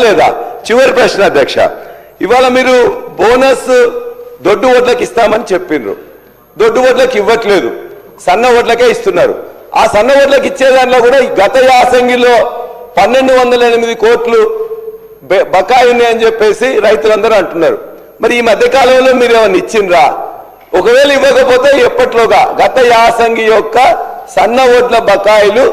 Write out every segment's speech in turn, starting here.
లేదా? చివరి ప్రశ్న అధ్యక్ష, ఇవాళ మీరు బోనస్ దొడ్డు ఓట్లకు ఇస్తామని చెప్పిండ్రు, దొడ్డు ఓట్లకు ఇవ్వట్లేదు, సన్న ఓట్లకే ఇస్తున్నారు. ఆ సన్న ఓట్లకు ఇచ్చే దాంట్లో కూడా గత యాసంగిలో 1208 కోట్లు బకాయి ఉన్నాయని చెప్పేసి రైతులందరూ అంటున్నారు. మరి ఈ మధ్య కాలంలో మీరు ఏమైనా ఇచ్చిండ్రా? ఒకవేళ ఇవ్వకపోతే ఎప్పట్లోగా గత యాసంగి యొక్క సన్న ఓట్ల బకాయిలు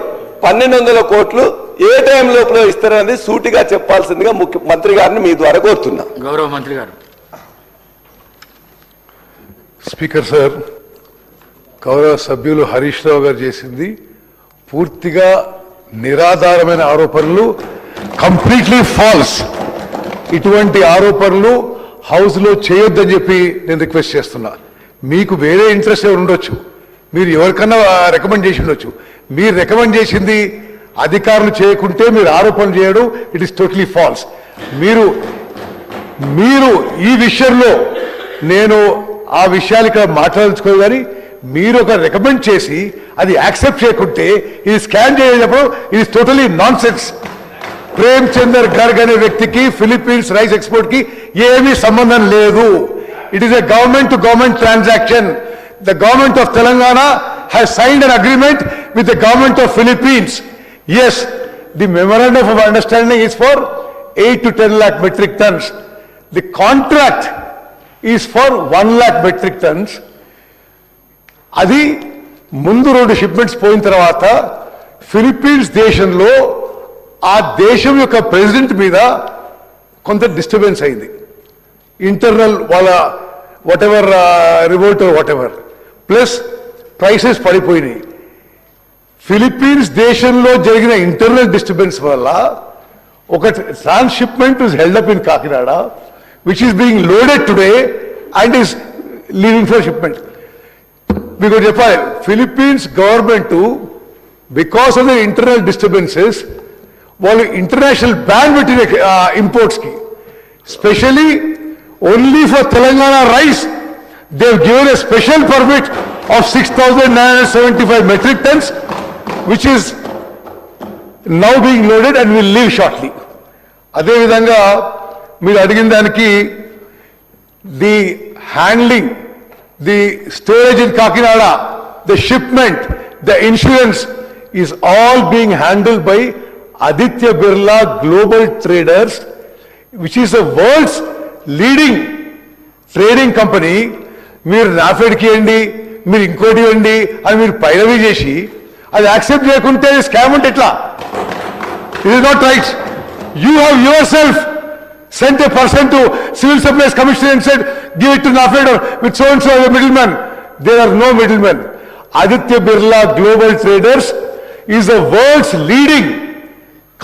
1200 కోట్లు ఏ టైం లోపల ఇస్తారనేది సూటిగా చెప్పాల్సిందిగా ముఖ్యమంత్రి గారిని మీ ద్వారా కోరుతున్నా. గౌరవ మంత్రి గారు. స్పీకర్ సార్, గౌరవ సభ్యులు హరీష్ రావు గారు చేసింది పూర్తిగా నిరాధారమైన ఆరోపణలు, కంప్లీట్లీ ఫాల్స్. ఇటువంటి ఆరోపణలు హౌస్లో చేయొద్దని చెప్పి నేను రిక్వెస్ట్ చేస్తున్నా. మీకు వేరే ఇంట్రెస్ట్ ఎవరు ఉండొచ్చు, మీరు ఎవరికన్నా రికమెండ్ చేసి ఉండొచ్చు. మీరు రికమెండ్ చేసింది అధికారులు చేయకుంటే మీరు ఆరోపణ చేయడం ఇట్ ఈస్ టోటలీ ఫాల్స్. మీరు ఈ విషయంలో నేను ఆ విషయాలు ఇక్కడ మాట్లాడుకోవాలి, కానీ మీరు ఒక రికమెండ్ చేసి అది యాక్సెప్ట్ చేయకుంటే ఇది స్కాన్ చేసేటప్పుడు ఇది totally nonsense. Prem Chander Garg అనే వ్యక్తికి ఫిలిప్పీన్స్ రైస్ ఎక్స్పోర్ట్ కి ఏమీ సంబంధం లేదు. It is a government to government transaction. The government of Telangana has signed an agreement with the government of Philippines. Yes, the memorandum of understanding is for 8 to 10 lakh metric tons. The contract is for 1 lakh metric tons. అది ముందు 2 shipments పోయిన తర్వాత Philippines దేశంలో ఆ దేశం యొక్క president మీద కొంత డిస్టర్బెన్స్ అయింది. ఇంటర్నల్ వాళ్ళ whatever revolt whatever, plus prices పడిపోయినాయి. ఫిలిప్పీన్స్ దేశంలో జరిగిన ఇంటర్నల్ డిస్టర్బెన్స్ వల్ల ఒక transshipment is held up in Kakinada, which is being loaded today and is leaving for shipment. మీకు చెప్పాలి, Philippines government because of the internal disturbances వాళ్ళు international ban పెట్టిన ఇంపోర్ట్స్కి, specially only for Telangana rice they have given a special permit of 6,975 metric tons, which is now being loaded and will leave shortly. అదే విధంగా మీరు అడిగిన దానికి the handling, the storage in Kakinada, the shipment, the insurance is all being handled by Aditya Birla global traders, which is the world's leading trading company. మీరు నాఫెడ్కి ఇవ్వండి, మీరు ఇంకోటి ఇవ్వండి అని మీరు పైరవీ చేసి అది యాక్సెప్ట్ చేయకుంటే స్కామ్ అంటే ఎట్లా? It is not right. You have yourself sent a person to civil supplies commissioner and said give it to NAFED with so and so middle man. There are no middle man. Aditya Birla global traders is the world's leading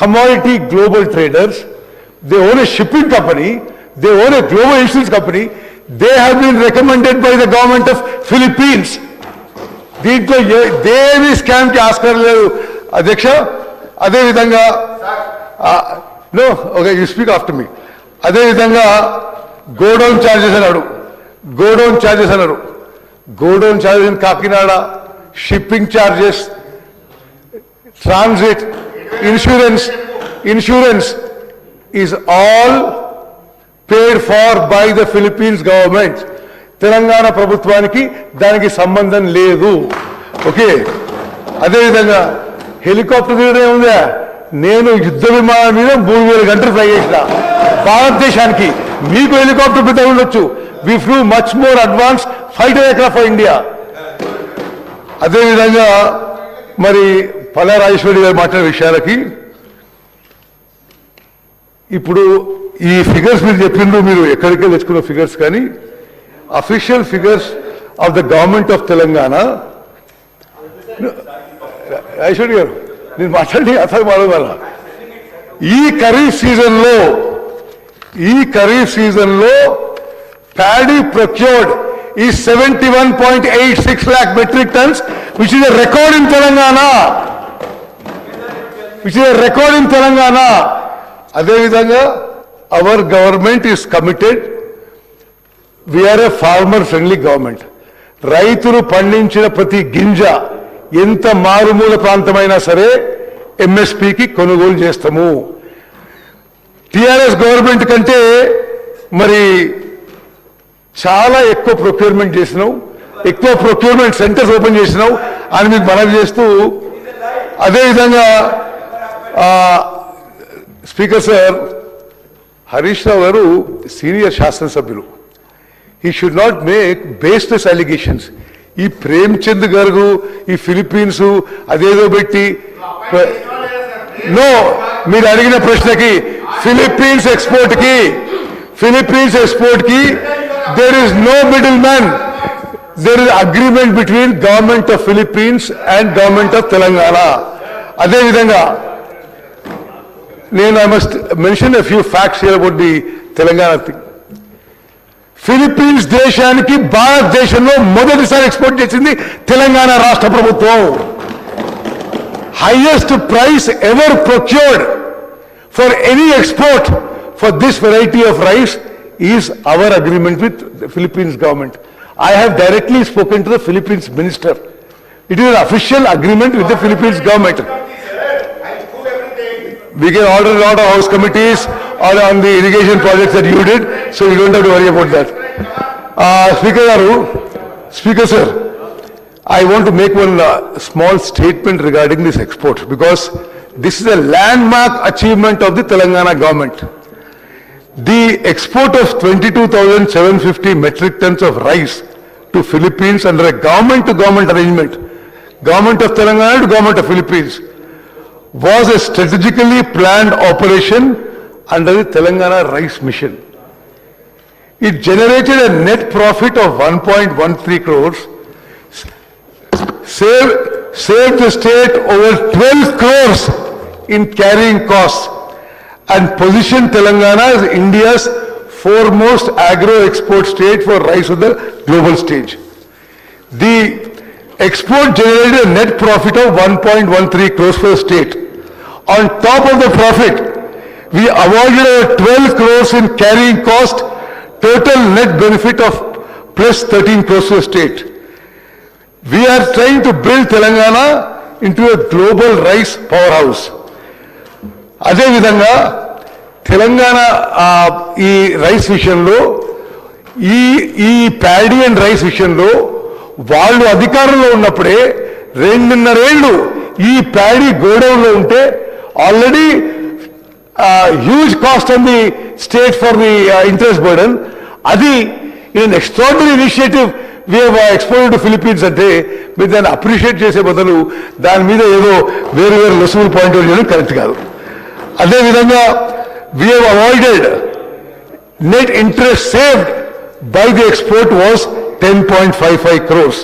commodity global traders. They own a shipping company, they own a global insurance company. They have been recommended by the government of Philippines. దీంట్లో దేవి scam కి ఆస్కారం లేదు అధ్యక్ష. అదే విధంగా no okay, you speak after me. అదే విధంగా godown charges అన్నాడు, godown charges in Kakinada, shipping charges, transit, insurance is all paid for by the Philippines government. తెలంగాణ ప్రభుత్వానికి దానికి సంబంధం లేదు. ఓకే, అదేవిధంగా హెలికాప్టర్ దిగడం ఉందా? నేను యుద్ధ విమానం మీద 3000 గంటలు ఫ్లై చేసిన భారతదేశానికి. మీకు హెలికాప్టర్ పెద్ద ఉండొచ్చు. We flew much more advance fighter aircraft for India. అదేవిధంగా మరి పల్లా రాజేశ్వరి గారు మాట్లాడే విషయాలకి ఇప్పుడు ఈ ఫిగర్స్ మీరు చెప్పిండ్రు, మీరు ఎక్కడికి తెచ్చుకున్న ఫిగర్స్, కానీ official figures of the government of Telangana. Aishwarya గారు నేను మాట్లాడి అసలు మాట్లాడాల. ఈ ఖరీఫ్ సీజన్లో ప్యాడీ ప్రొక్యూర్డ్ ఈ 71.86 lakh metric tons, which is a record in Telangana. అదేవిధంగా our government is committed. We are a farmer friendly government. రైతులు పండించిన ప్రతి గింజ ఎంత మారుమూల ప్రాంతమైనా సరే ఎంఎస్పీకి కొనుగోలు చేస్తాము. టిఆర్ఎస్ గవర్నమెంట్ కంటే మరి చాలా ఎక్కువ ప్రొక్యూర్మెంట్ చేసినావు, ఎక్కువ ప్రొక్యూర్మెంట్ సెంటర్స్ ఓపెన్ చేసినావు అని మీకు మనవి చేస్తూ, అదేవిధంగా స్పీకర్ సార్, హరీష్ రావు గారు సీనియర్ శాసనసభ్యులు. he should not make baseless allegations. ఈ ప్రేమ్చంద్ గారు ఈ ఫిలిప్పీన్స్ అదేదో పెట్టి నో, మీరు అడిగిన ప్రశ్నకి ఫిలిప్పీన్స్ ఎక్స్పోర్ట్ కి there is no middle man. There is agreement between government of Philippines and government of Telangana. అదేవిధంగా నేను I must mention a few facts here about the Telangana thing. Philippines దేశానికి భారతదేశంలో మొదటిసారి ఎక్స్పోర్ట్ చేసింది తెలంగాణ రాష్ట్ర ప్రభుత్వం. Highest price ever procured for any export for this variety of rice is our agreement with the Philippines government. I have directly spoken to the Philippines minister. It is an official agreement with the Philippines government. We can order a lot of house committees on the irrigation projects that you did, so you don't have to worry about that. Speaker sir, I want to make one small statement regarding this export, because this is a landmark achievement of the Telangana government. The export of 22,750 metric tons of rice to Philippines under a government-to-government arrangement, government of Telangana to government of Philippines, was a strategically planned operation under the Telangana Rice Mission. It generated a net profit of 1.13 crores, saved the state over 12 crores in carrying costs, and positioned Telangana as India's foremost agro-export state for rice on the global stage. The export generated a net profit of 1.13 crores for the state. On top of the profit, we awarded over 12 crores in carrying cost, total net benefit of plus 13 crores to the state. We are trying to build Telangana into a global rice powerhouse. అదే విధంగా తెలంగాణ ఈ rice విషయంలో, ఈ paddy and rice విషయంలో వాళ్ళు అధికారంలో ఉన్నప్పుడే 2.5 ఏళ్ళు ఈ ప్యాడీ గోడౌన్లో ఉంటే already huge cost on the state for the interest burden. అది in extraordinary initiative we have exported to Philippines అంటే మీరు దాన్ని అప్రిషియేట్ చేసే బదులు దాని మీద ఏదో వేరు లొసుగులు పాయింట్ అవుట్ చేయడం కరెక్ట్ కాదు. అదేవిధంగా we have avoided net interest saved by the export was 10.55 crores.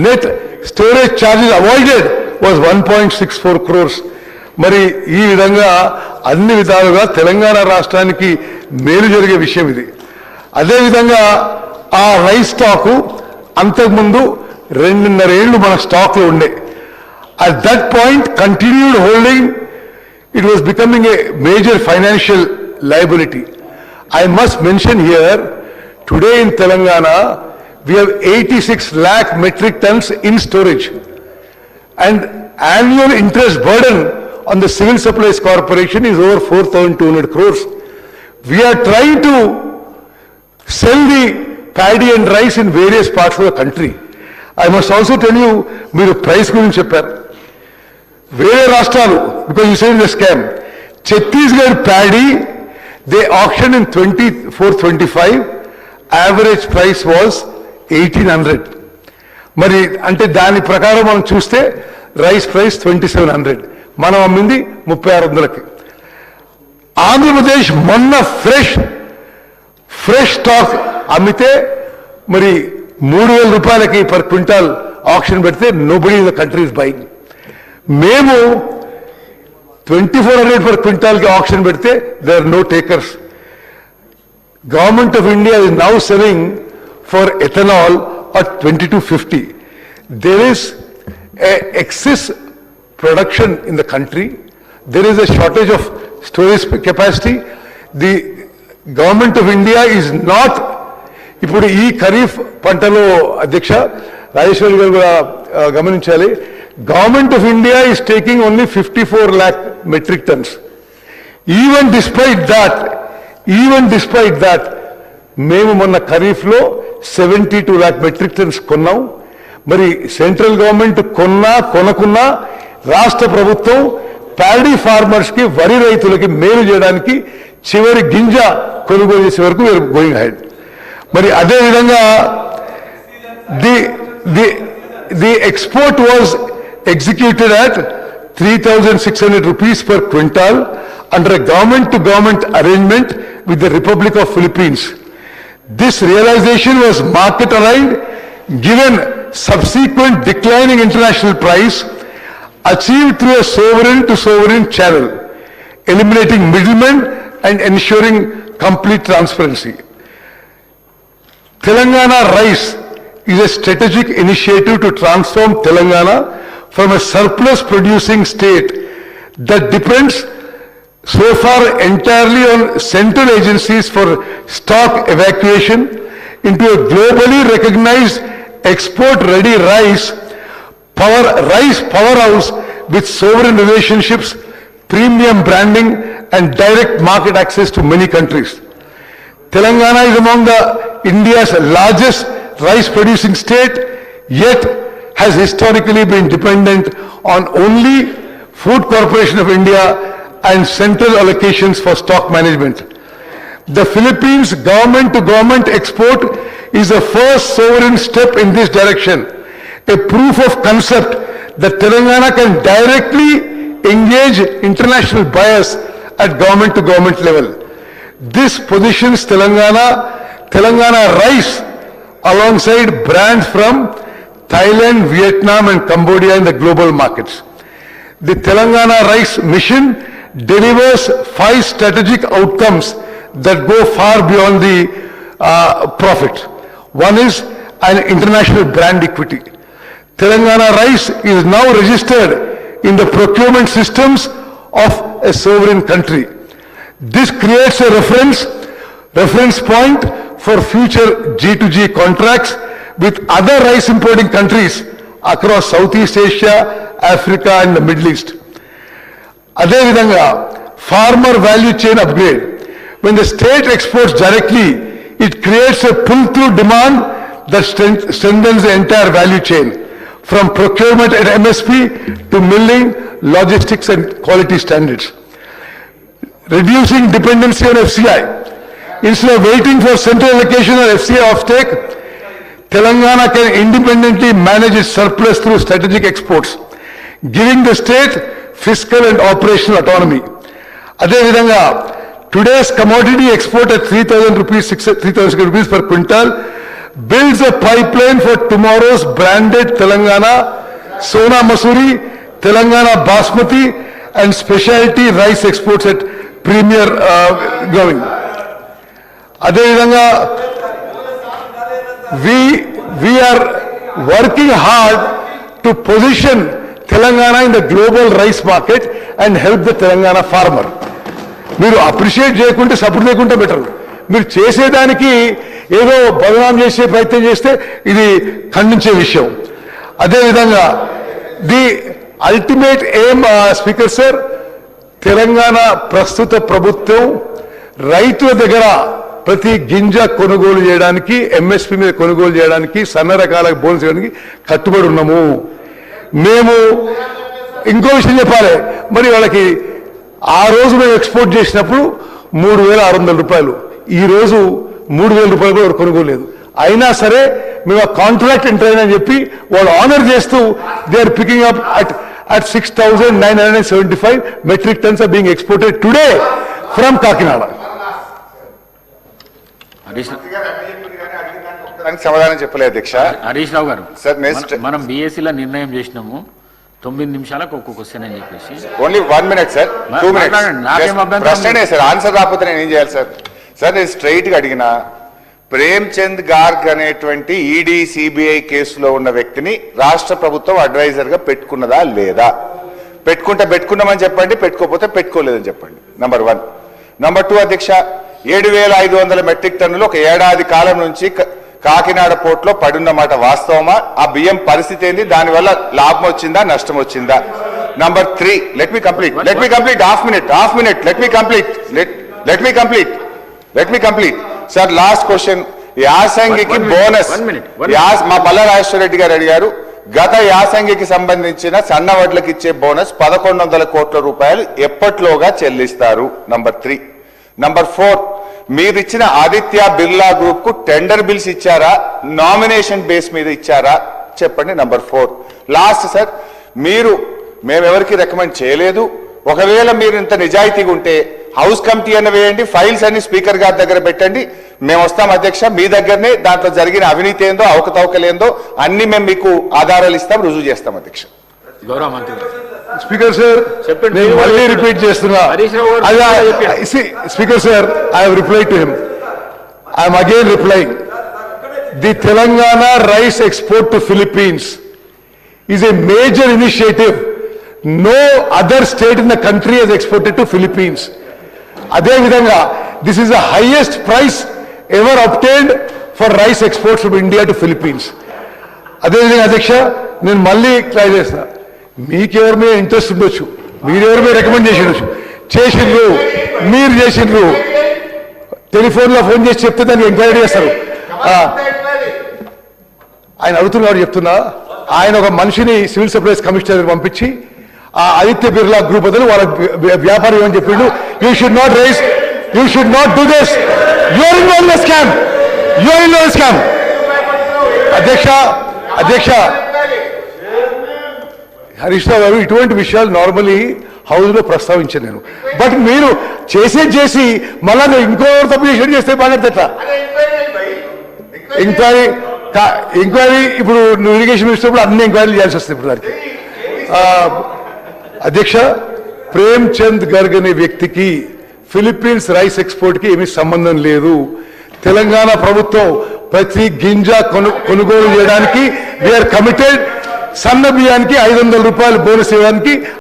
Net storage charges avoided was 1.64 crores. మరి ఈ విధంగా అన్ని విధాలుగా తెలంగాణ రాష్ట్రానికి మేలు జరిగే విషయం ఇది. అదేవిధంగా ఆ రైస్ స్టాకు అంతకుముందు 2.5 ఏళ్ళు మన స్టాక్లో ఉండే. At that point continued holding, it was becoming a major financial liability. I must mention here, today in Telangana, we have 86 lakh metric tons in storage, and annual interest burden on the Civil Supplies Corporation is over 4,200 crores. We are trying to sell the paddy and rice in various parts of the country. I must also tell you, మీరు price గురించి చెప్పారు. వేరే రాష్ట్రాలు, because you said in the scam, Chhattisgarh paddy, they auctioned in 24-25, average price was 1,800. మరి అంటే దాని ప్రకారం మనం చూస్తే రైస్ ప్రైస్ 2,700, మనం అమ్మింది 3,600కి. ఆంధ్రప్రదేశ్ మొన్న ఫ్రెష్ స్టాక్ అమ్మితే మరి 3,000 రూపాయలకి పర్ క్వింటాల్ ఆక్షన్ పెడితే nobody in the country is buying. మేము 2,400 per quintal ki auction bedte, there are no takers. Government of India is now selling for ethanol at 22.50. There is a excess production in the country. There is a shortage of storage capacity. The government of India is not, ఇప్పుడు ఈ ఖరీఫ్ పంటలో అధ్యక్ష రాజేశ్వరి గారు కూడా గమనించాలి, Government of India is taking only 54 lakh metric tons. Even despite that మేము మొన్న ఖరీఫ్లో 72 lakh మెట్రిక్ టన్స్ కొన్నాం. మరి సెంట్రల్ గవర్నమెంట్ కొనకున్నా రాష్ట్ర ప్రభుత్వం ప్యాడీ ఫార్మర్స్ కి, వరి రైతులకి మేలు చేయడానికి చివరి గింజ కొనుగోలు చేసే వరకు వీఆర్ గోయింగ్ అహెడ్. మరి అదేవిధంగా the export was executed at 3,600 rupees per quintal under a government-to-government arrangement with the Republic of Philippines. This realization was market aligned given subsequent declining international price achieved through a sovereign channel, eliminating middlemen and ensuring complete transparency. Telangana Rice is a strategic initiative to transform Telangana from a surplus producing state that depends so far entirely on central agencies for stock evacuation into a globally recognized export-ready rice powerhouse with sovereign relationships, premium branding and direct market access to many countries. Telangana is among India's largest rice producing state, yet has historically been dependent on only Food Corporation of India and central allocations for stock management. The Philippines government-to-government export is the first sovereign step in this direction, a proof of concept that Telangana can directly engage international buyers at government-to-government level. This positions Telangana Rice alongside brands from Thailand, Vietnam and Cambodia in the global markets. The Telangana Rice Mission delivers 5 strategic outcomes that go far beyond the profit. One is an international brand equity. Telangana Rice is now registered in the procurement systems of a sovereign country. This creates a reference point for future G2G contracts with other rice importing countries across Southeast Asia, Africa and the Middle East. అదేవిధంగా farmer value chain upgrade. When the state exports directly, it creates a pull-through demand that strengthens the entire value chain, from procurement at MSP to milling, logistics and quality standards. Reducing dependency on FCI. Instead of waiting for central allocation or FCI offtake, Telangana can independently manage its surplus through strategic exports, giving the state fiscal and operational autonomy. అదేవిధంగా today's commodity export at 3,000 rupees per quintal builds a pipeline for tomorrow's branded Telangana Sona Masuri, Telangana Basmati and specialty rice exports at premier going. అదేవిధంగా we are working hard to position Telangana in the global rice market and help the Telangana farmer. మీరు appreciate చేయకుంటే support లేకుంటే better. మీరు చేసేదానికి ఏదో బదనాం చేసే ప్రయత్నం చేస్తే ఇది ఖండించే విషయం. అదేవిధంగా the ultimate aim speaker sir, Telangana ప్రస్తుత ప్రభుత్వం రైతుల దగ్గర ప్రతి గింజ కొనుగోలు చేయడానికి, ఎంఎస్పీ మీద కొనుగోలు చేయడానికి, సన్న రకాలకు బోనస్ చేయడానికి కట్టుబడి ఉన్నాము. మేము ఇంకో విషయం చెప్పాలి, మరి వాళ్ళకి ఆ రోజు మేము ఎక్స్పోర్ట్ చేసినప్పుడు 3,600 రూపాయలు, ఈ రోజు 3,000 రూపాయలు కూడా కొనుగోలు లేదు. అయినా సరే మేము ఆ కాంట్రాక్ట్ ఎంటర్ అయినని చెప్పి వాళ్ళు ఆనర్ చేస్తూ they are picking up at 6,975 metric tons are being exported today from Kakinada. సమాధానం చెప్పలేదు అధ్యక్ష. హరీష్ రావు గారు, సార్ నెక్స్ట్ మనం బీఎస్సీలో నిర్ణయం చేసినాము 9 నిమిషాలకు ఒక్కొక్క క్వశ్చన్ అని చెప్పేసి. Only 1 minute sir, 2 minutes. నాకేం అభ్యంతరం ప్రశ్నే సార్, ఆన్సర్ రాకపోతే నేను ఏం చేయాలి సార్? సార్ నేను స్ట్రైట్ గా అడిగిన, ప్రేమ్చంద్ గార్గ్ అనేటువంటి ఈడీ సిబిఐ కేసులో ఉన్న వ్యక్తిని రాష్ట్ర ప్రభుత్వం అడ్వైజర్ గా పెట్టుకున్నదా లేదా? పెట్టుకున్నామని చెప్పండి, పెట్టుకోకపోతే పెట్టుకోలేదని చెప్పండి. నంబర్ 1. నంబర్ 2 అధ్యక్ష, 7,500 మెట్రిక్ టన్నులు ఒక ఏడాది కాలం నుంచి కాకినాడ పోర్టులో పడున్నమాట వాస్తవమా? ఆ బియ్యం పరిస్థితి ఏంది? దానివల్ల లాభం వచ్చిందా, నష్టం వచ్చిందా? Number 3, let me complete, half minute, let me complete. Sir, last question, యాసంగికి బోనస్, మా పల్ల రాజేశ్వర రెడ్డి గారు అడిగారు, గత యాసంగికి సంబంధించిన సన్న వడ్లకు ఇచ్చే బోనస్ 1100 కోట్ల రూపాయలు ఎప్పట్లోగా చెల్లిస్తారు? నంబర్ 3. నంబర్ 4, మీరు ఇచ్చిన ఆదిత్య బిర్లా గ్రూప్ కు టెండర్ బిల్స్ ఇచ్చారా, నామినేషన్ బేస్ మీద ఇచ్చారా చెప్పండి. నంబర్ 4. లాస్ట్ సార్, మేము ఎవరికి రికమెండ్ చేయలేదు, ఒకవేళ మీరు ఇంత నిజాయితీగా ఉంటే హౌస్ కమిటీ అన్న వేయండి, ఫైల్స్ అన్ని స్పీకర్ గారి దగ్గర పెట్టండి, మేము వస్తాం అధ్యక్ష, మీ దగ్గరనే దాంట్లో జరిగిన అవినీతి ఏందో అవకతవకలేందో అన్ని మేము మీకు ఆధారాలు ఇస్తాం, రుజువు చేస్తాం అధ్యక్ష. గౌరవ మంత్రి స్పీకర్ సార్, నేను మళ్ళీ రిపీట్ చేస్తున్నా. Speaker sir, I have replied to him, I'm again replying. The Telangana rice export to Philippines is a major initiative. No other state in the country has exported to Philippines. Adhe vidhanga, this is the highest price ever obtained for rice exports from India to Philippines. Adhe vidhanga Adhyaksha, nenu malli try chestha. Meeku evaru mee interest undochu, meer evaru mee recommend chesinడ్రు, meer chesinడ్రు, telephone లో phone చేసి చెప్తే దాన్ని enquiry చేస్తారు. ఆయన అడుగుతున్నారు, చెప్తున్నా, ఆయన ఒక మనిషిని సివిల్ సప్లైస్ కమిషనర్ పంపించి ఆ ఆదిత్య బిర్లా గ్రూప్ బదులు వాళ్ళ వ్యాపారం ఏమని చెప్పిండు, you should not do this, you are involve in scam. అధ్యక్ష హరీష్ రావు గారు, ఇటువంటి విషయాలు నార్మలీ హౌస్ లో ప్రస్తావించాను నేను. బట్ మీరు చేసి మళ్ళా ఇంకో తప్పు చేస్తే బాగా ఎంక్వైరీ ఇప్పుడు ఇరిగేషన్ మినిస్టర్ అన్ని ఎంక్వైరీలు చేయాల్సి వస్తుంది ఇప్పుడు దానికి. అధ్యక్ష, ప్రేమ్ చంద్ గర్గ్ అనే వ్యక్తికి ఫిలిప్పీన్స్ రైస్ ఎక్స్పోర్ట్ కి ఏమీ సంబంధం లేదు. తెలంగాణ ప్రభుత్వం ప్రతి గింజ కొనుగోలు చేయడానికి వీఆర్ కమిటెడ్. సన్న బియ్యానికి 500 రూపాయలు బోనస్ ఇవ్వడానికి